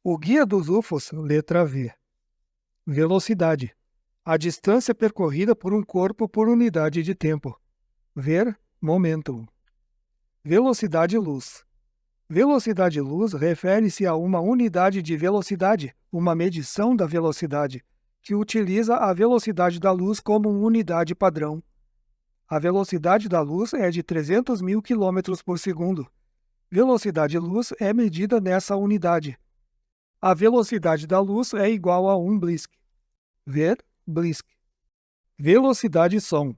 O guia dos UFOs, letra V. Velocidade. A distância percorrida por um corpo por unidade de tempo. Ver, momentum. Velocidade-luz. Velocidade-luz refere-se a uma unidade de velocidade, uma medição da velocidade, que utiliza a velocidade da luz como unidade padrão. A velocidade da luz é de 300 mil km por segundo. Velocidade-luz é medida nessa unidade. A velocidade da luz é igual a 1 Blisk. Ver, Blisk. Velocidade-som.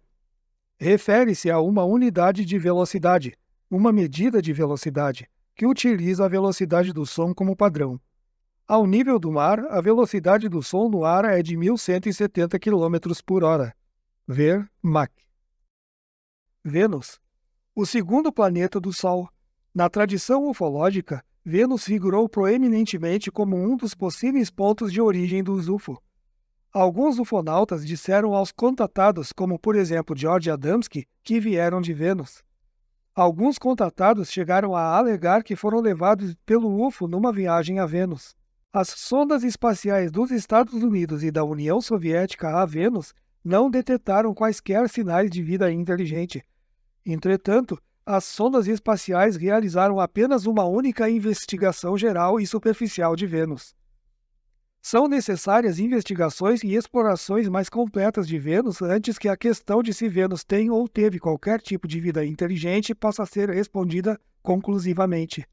Refere-se a uma unidade de velocidade, uma medida de velocidade, que utiliza a velocidade do som como padrão. Ao nível do mar, a velocidade do som no ar é de 1.170 km por hora. Ver, Mach. Vênus. O segundo planeta do Sol. Na tradição ufológica, Vênus figurou proeminentemente como um dos possíveis pontos de origem dos UFO. Alguns ufonautas disseram aos contatados, como por exemplo George Adamski, que vieram de Vênus. Alguns contatados chegaram a alegar que foram levados pelo UFO numa viagem a Vênus. As sondas espaciais dos Estados Unidos e da União Soviética a Vênus não detectaram quaisquer sinais de vida inteligente. Entretanto, as sondas espaciais realizaram apenas uma única investigação geral e superficial de Vênus. São necessárias investigações e explorações mais completas de Vênus antes que a questão de se Vênus tem ou teve qualquer tipo de vida inteligente possa ser respondida conclusivamente.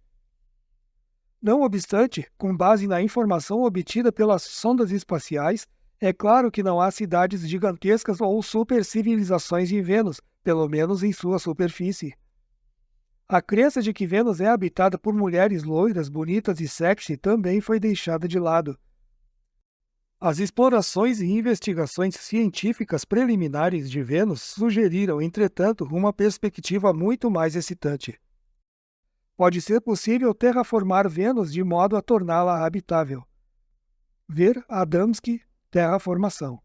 Não obstante, com base na informação obtida pelas sondas espaciais, é claro que não há cidades gigantescas ou supercivilizações em Vênus, pelo menos em sua superfície. A crença de que Vênus é habitada por mulheres loiras, bonitas e sexy também foi deixada de lado. As explorações e investigações científicas preliminares de Vênus sugeriram, entretanto, uma perspectiva muito mais excitante. Pode ser possível terraformar Vênus de modo a torná-la habitável. Ver Adamski, terraformação.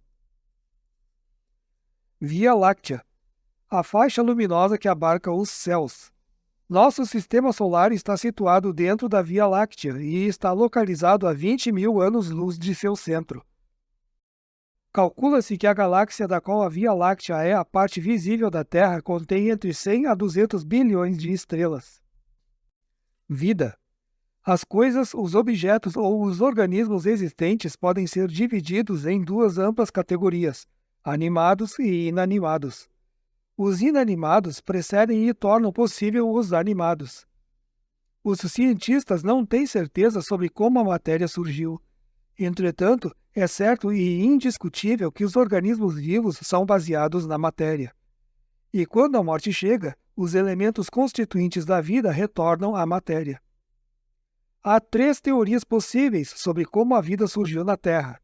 Via Láctea. A faixa luminosa que abarca os céus. Nosso sistema solar está situado dentro da Via Láctea e está localizado a 20 mil anos-luz de seu centro. Calcula-se que a galáxia da qual a Via Láctea é a parte visível da Terra contém entre 100 a 200 bilhões de estrelas. Vida. As coisas, os objetos ou os organismos existentes podem ser divididos em duas amplas categorias, animados e inanimados. Os inanimados precedem e tornam possível os animados. Os cientistas não têm certeza sobre como a matéria surgiu. Entretanto, é certo e indiscutível que os organismos vivos são baseados na matéria. E quando a morte chega, os elementos constituintes da vida retornam à matéria. Há 3 teorias possíveis sobre como a vida surgiu na Terra.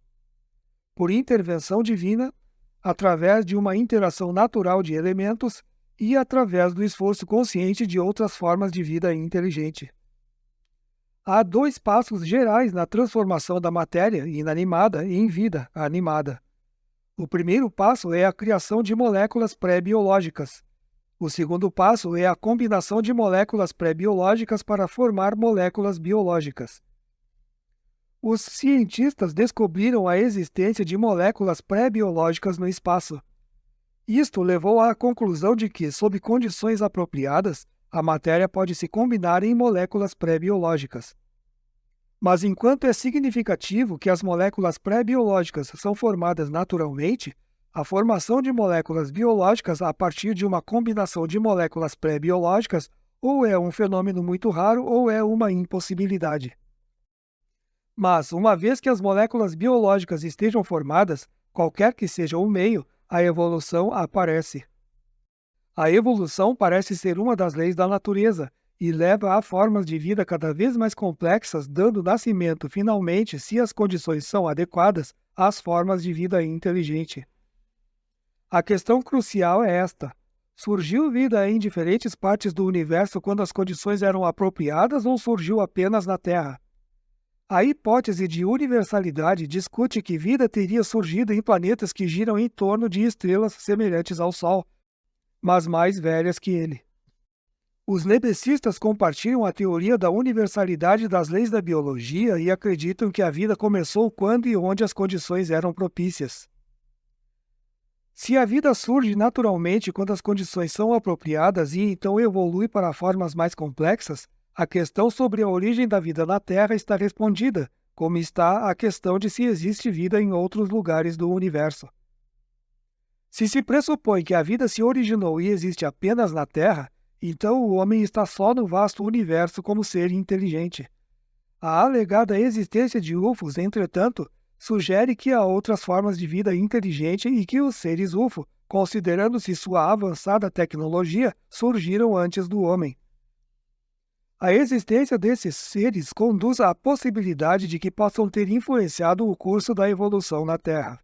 Por intervenção divina, através de uma interação natural de elementos e através do esforço consciente de outras formas de vida inteligente. Há 2 passos gerais na transformação da matéria inanimada em vida animada. O primeiro passo é a criação de moléculas pré-biológicas. O segundo passo é a combinação de moléculas pré-biológicas para formar moléculas biológicas. Os cientistas descobriram a existência de moléculas pré-biológicas no espaço. Isto levou à conclusão de que, sob condições apropriadas, a matéria pode se combinar em moléculas pré-biológicas. Mas enquanto é significativo que as moléculas pré-biológicas são formadas naturalmente, a formação de moléculas biológicas a partir de uma combinação de moléculas pré-biológicas ou é um fenômeno muito raro ou é uma impossibilidade. Mas, uma vez que as moléculas biológicas estejam formadas, qualquer que seja o meio, a evolução aparece. A evolução parece ser uma das leis da natureza e leva a formas de vida cada vez mais complexas, dando nascimento, finalmente, se as condições são adequadas, às formas de vida inteligente. A questão crucial é esta: surgiu vida em diferentes partes do universo quando as condições eram apropriadas ou surgiu apenas na Terra? A hipótese de universalidade discute que vida teria surgido em planetas que giram em torno de estrelas semelhantes ao Sol, mas mais velhas que ele. Os nebecistas compartilham a teoria da universalidade das leis da biologia e acreditam que a vida começou quando e onde as condições eram propícias. Se a vida surge naturalmente quando as condições são apropriadas e então evolui para formas mais complexas, a questão sobre a origem da vida na Terra está respondida, como está a questão de se existe vida em outros lugares do universo. Se se pressupõe que a vida se originou e existe apenas na Terra, então o homem está só no vasto universo como ser inteligente. A alegada existência de UFOs, entretanto, sugere que há outras formas de vida inteligente e que os seres UFO, considerando-se sua avançada tecnologia, surgiram antes do homem. A existência desses seres conduz à possibilidade de que possam ter influenciado o curso da evolução na Terra.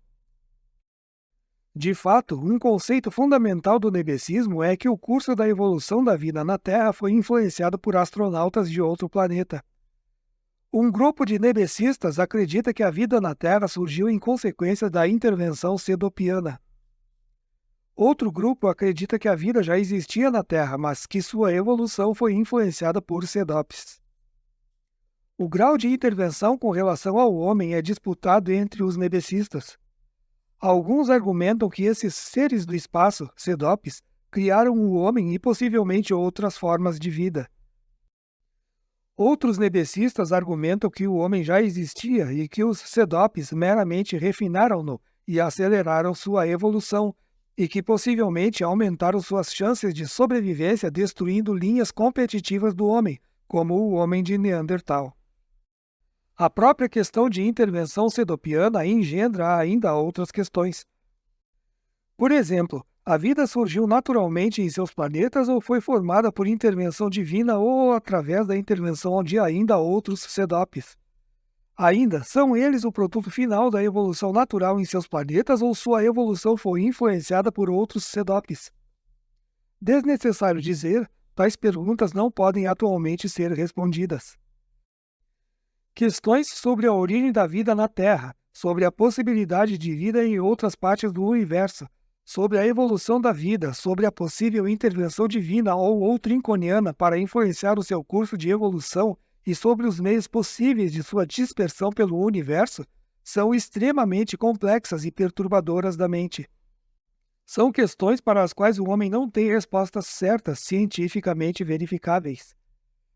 De fato, um conceito fundamental do nebecismo é que o curso da evolução da vida na Terra foi influenciado por astronautas de outro planeta. Um grupo de nebecistas acredita que a vida na Terra surgiu em consequência da intervenção sedopiana. Outro grupo acredita que a vida já existia na Terra, mas que sua evolução foi influenciada por Sedopes. O grau de intervenção com relação ao homem é disputado entre os nebecistas. Alguns argumentam que esses seres do espaço, Sedopes, criaram o homem e possivelmente outras formas de vida. Outros nebecistas argumentam que o homem já existia e que os Sedopes meramente refinaram-no e aceleraram sua evolução, e que possivelmente aumentaram suas chances de sobrevivência destruindo linhas competitivas do homem, como o homem de Neandertal. A própria questão de intervenção sedopiana engendra ainda outras questões. Por exemplo, a vida surgiu naturalmente em seus planetas ou foi formada por intervenção divina ou através da intervenção de ainda outros Sedopes? Ainda, são eles o produto final da evolução natural em seus planetas ou sua evolução foi influenciada por outros Sedopes? Desnecessário dizer, tais perguntas não podem atualmente ser respondidas. Questões sobre a origem da vida na Terra, sobre a possibilidade de vida em outras partes do universo, sobre a evolução da vida, sobre a possível intervenção divina ou trinconiana para influenciar o seu curso de evolução e sobre os meios possíveis de sua dispersão pelo universo, são extremamente complexas e perturbadoras da mente. São questões para as quais o homem não tem respostas certas cientificamente verificáveis.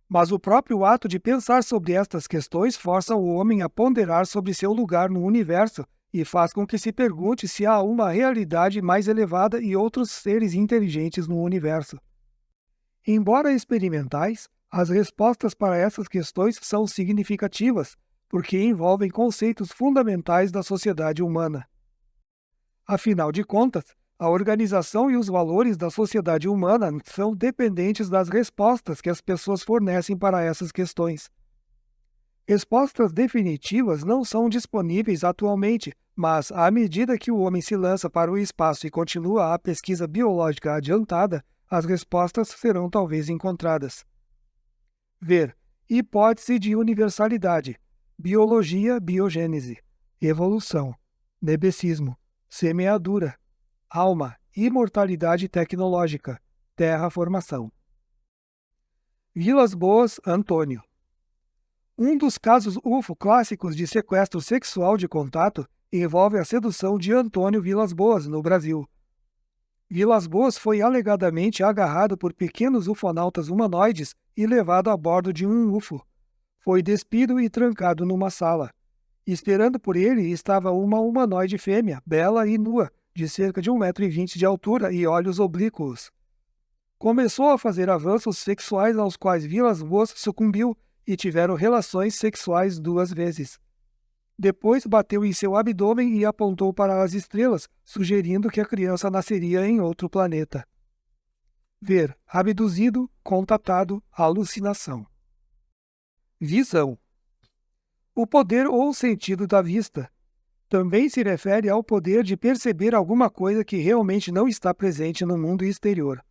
Mas o próprio ato de pensar sobre estas questões força o homem a ponderar sobre seu lugar no universo e faz com que se pergunte se há uma realidade mais elevada e outros seres inteligentes no universo. Embora experimentais, as respostas para essas questões são significativas, porque envolvem conceitos fundamentais da sociedade humana. Afinal de contas, a organização e os valores da sociedade humana são dependentes das respostas que as pessoas fornecem para essas questões. Respostas definitivas não são disponíveis atualmente, mas à medida que o homem se lança para o espaço e continua a pesquisa biológica adiantada, as respostas serão talvez encontradas. Ver: hipótese de universalidade, biologia, biogênese, evolução, nebecismo, semeadura, alma, imortalidade tecnológica, terraformação. Vilas Boas, Antônio. Um dos casos UFO clássicos de sequestro sexual de contato envolve a sedução de Antônio Vilas Boas, no Brasil. Vilas Boas foi alegadamente agarrado por pequenos ufonautas humanoides e levado a bordo de um UFO. Foi despido e trancado numa sala. Esperando por ele estava uma humanoide fêmea, bela e nua, de cerca de 1,20 m de altura e olhos oblíquos. Começou a fazer avanços sexuais aos quais Vilas Boas sucumbiu e tiveram relações sexuais 2 vezes. Depois bateu em seu abdômen e apontou para as estrelas, sugerindo que a criança nasceria em outro planeta. Ver: abduzido, contatado, alucinação. Visão. O poder ou sentido da vista. Também se refere ao poder de perceber alguma coisa que realmente não está presente no mundo exterior.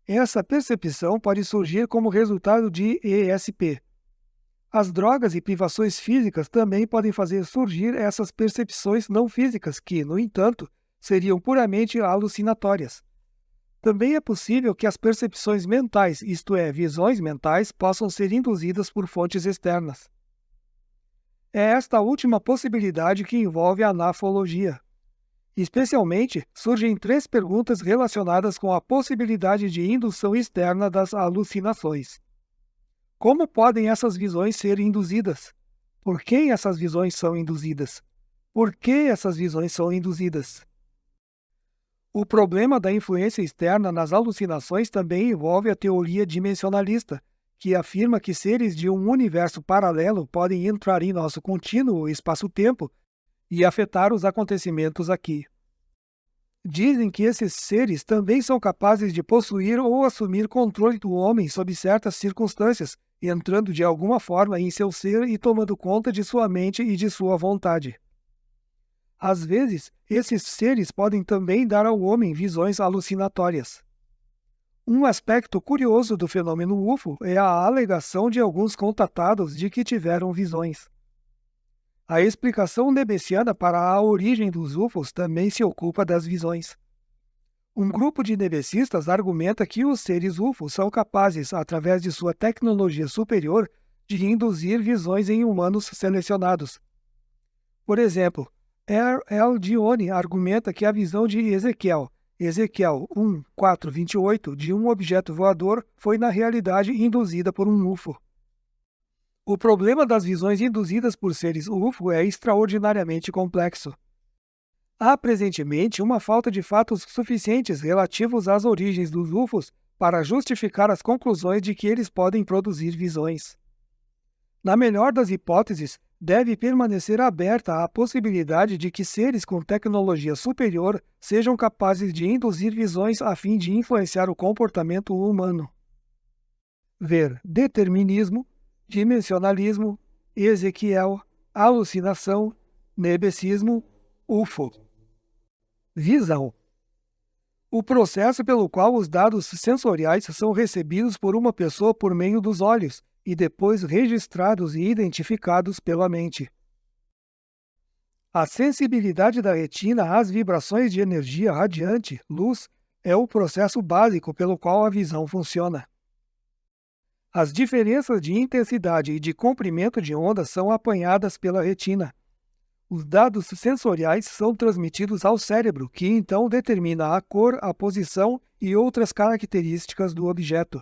Essa percepção pode surgir como resultado de ESP. As drogas e privações físicas também podem fazer surgir essas percepções não físicas que, no entanto, seriam puramente alucinatórias. Também é possível que as percepções mentais, isto é, visões mentais, possam ser induzidas por fontes externas. É esta última possibilidade que envolve a nafologia. Especialmente, surgem 3 perguntas relacionadas com a possibilidade de indução externa das alucinações. Como podem essas visões ser induzidas? Por quem essas visões são induzidas? Por que essas visões são induzidas? O problema da influência externa nas alucinações também envolve a teoria dimensionalista, que afirma que seres de um universo paralelo podem entrar em nosso contínuo espaço-tempo e afetar os acontecimentos aqui. Dizem que esses seres também são capazes de possuir ou assumir controle do homem sob certas circunstâncias, entrando de alguma forma em seu ser e tomando conta de sua mente e de sua vontade. Às vezes, esses seres podem também dar ao homem visões alucinatórias. Um aspecto curioso do fenômeno UFO é a alegação de alguns contatados de que tiveram visões. A explicação nebesiana para a origem dos UFOs também se ocupa das visões. Um grupo de nebesistas argumenta que os seres UFO são capazes, através de sua tecnologia superior, de induzir visões em humanos selecionados. Por exemplo, R. Dione argumenta que a visão de Ezequiel 1:4-28, de um objeto voador foi na realidade induzida por um UFO. O problema das visões induzidas por seres UFO é extraordinariamente complexo. Há presentemente uma falta de fatos suficientes relativos às origens dos UFOs para justificar as conclusões de que eles podem produzir visões. Na melhor das hipóteses, deve permanecer aberta a possibilidade de que seres com tecnologia superior sejam capazes de induzir visões a fim de influenciar o comportamento humano. Ver determinismo, dimensionalismo, Ezequiel, alucinação, nebesismo, UFO. Visão. O processo pelo qual os dados sensoriais são recebidos por uma pessoa por meio dos olhos e depois registrados e identificados pela mente. A sensibilidade da retina às vibrações de energia radiante, luz, é o processo básico pelo qual a visão funciona. As diferenças de intensidade e de comprimento de onda são apanhadas pela retina. Os dados sensoriais são transmitidos ao cérebro, que então determina a cor, a posição e outras características do objeto.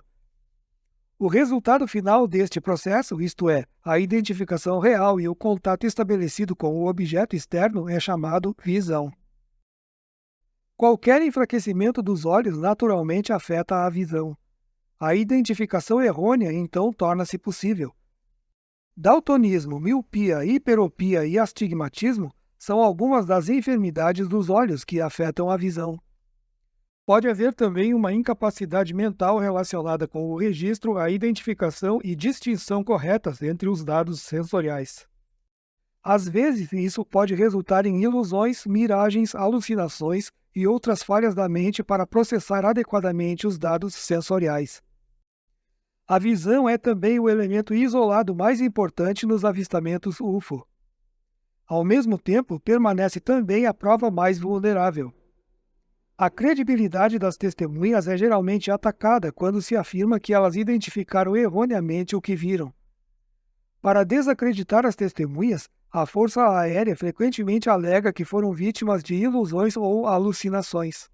O resultado final deste processo, isto é, a identificação real e o contato estabelecido com o objeto externo, é chamado visão. Qualquer enfraquecimento dos olhos naturalmente afeta a visão. A identificação errônea, então, torna-se possível. Daltonismo, miopia, hiperopia e astigmatismo são algumas das enfermidades dos olhos que afetam a visão. Pode haver também uma incapacidade mental relacionada com o registro, a identificação e distinção corretas entre os dados sensoriais. Às vezes, isso pode resultar em ilusões, miragens, alucinações e outras falhas da mente para processar adequadamente os dados sensoriais. A visão é também o elemento isolado mais importante nos avistamentos UFO. Ao mesmo tempo, permanece também a prova mais vulnerável. A credibilidade das testemunhas é geralmente atacada quando se afirma que elas identificaram erroneamente o que viram. Para desacreditar as testemunhas, a Força Aérea frequentemente alega que foram vítimas de ilusões ou alucinações.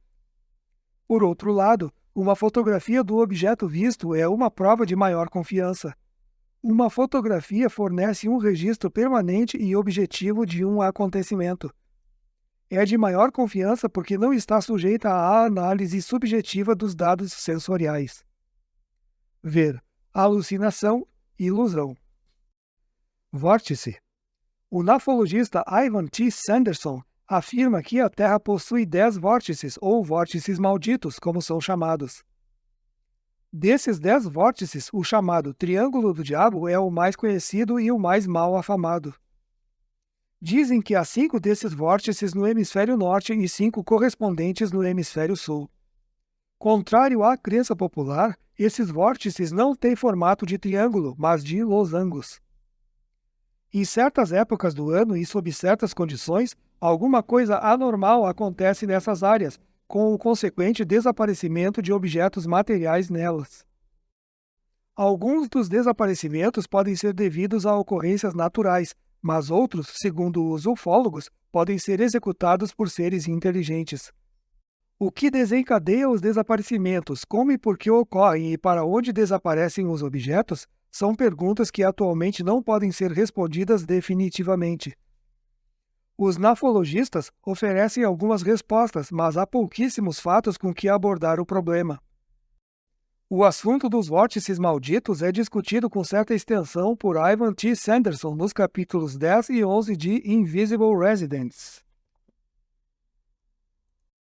Por outro lado, uma fotografia do objeto visto é uma prova de maior confiança. Uma fotografia fornece um registro permanente e objetivo de um acontecimento. É de maior confiança porque não está sujeita à análise subjetiva dos dados sensoriais. Ver alucinação e ilusão. Vórtice. O nafologista Ivan T. Sanderson afirma que a Terra possui 10 vórtices, ou vórtices malditos, como são chamados. Desses 10 vórtices, o chamado Triângulo do Diabo é o mais conhecido e o mais mal afamado. Dizem que há 5 desses vórtices no hemisfério norte e 5 correspondentes no hemisfério sul. Contrário à crença popular, esses vórtices não têm formato de triângulo, mas de losangos. Em certas épocas do ano e sob certas condições, alguma coisa anormal acontece nessas áreas, com o consequente desaparecimento de objetos materiais nelas. Alguns dos desaparecimentos podem ser devidos a ocorrências naturais, mas outros, segundo os ufólogos, podem ser executados por seres inteligentes. O que desencadeia os desaparecimentos, como e por que ocorrem e para onde desaparecem os objetos, são perguntas que atualmente não podem ser respondidas definitivamente. Os nafologistas oferecem algumas respostas, mas há pouquíssimos fatos com que abordar o problema. O assunto dos vórtices malditos é discutido com certa extensão por Ivan T. Sanderson nos capítulos 10 e 11 de Invisible Residents.